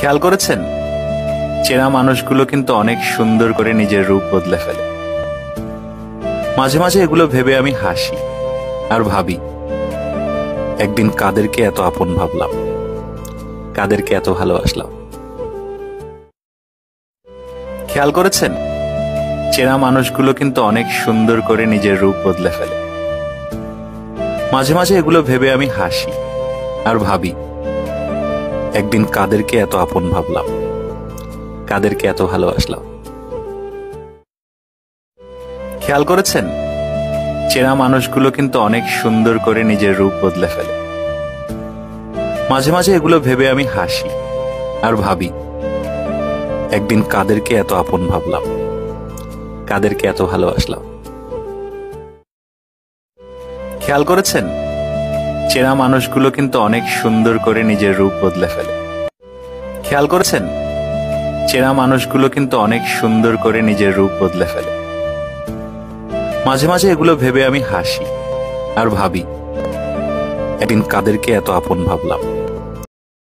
খেয়াল করেছেন, চেনা মানুষগুলো কিন্তু অনেক সুন্দর করে নিজের রূপ বদলে ফেলে। মাঝে মাঝে এগুলো ভেবে আমি হাসি আর ভাবি, একদিন কাদেরকে এত আপন ভাবলাম, কাদেরকে এত ভালোবাসলাম। খেয়াল করেছেন, চেনা মানুষগুলো কিন্তু অনেক সুন্দর করে নিজের রূপ বদলে ফেলে। মাঝে মাঝে এগুলো ভেবে আমি হাসি আর ভাবি, একদিন কাদেরকে এত আপন ভাবলাম, কাদেরকে এত ভালোবাসলাম। খেয়াল করেছেন, চেনা মানুষগুলো কিন্তু অনেক সুন্দর করে নিজের রূপ বদলে ফেলে। মাঝে মাঝে এগুলো ভেবে আমি হাসি আর ভাবি, একদিন কাদেরকে এত আপন ভাবলাম, কাদেরকে এত ভালোবাসলাম। খেয়াল করেছেন, চেনা মানুষগুলো কিন্তু অনেক সুন্দর করে নিজের রূপ বদলে ফেলে। খেয়াল করেছেন, চেনা মানুষগুলো কিন্তু অনেক সুন্দর করে নিজের রূপ বদলে ফেলে। মাঝে মাঝে এগুলো ভেবে আমি হাসি আর ভাবি, একদিন কাদেরকে এত আপন ভাবলাম,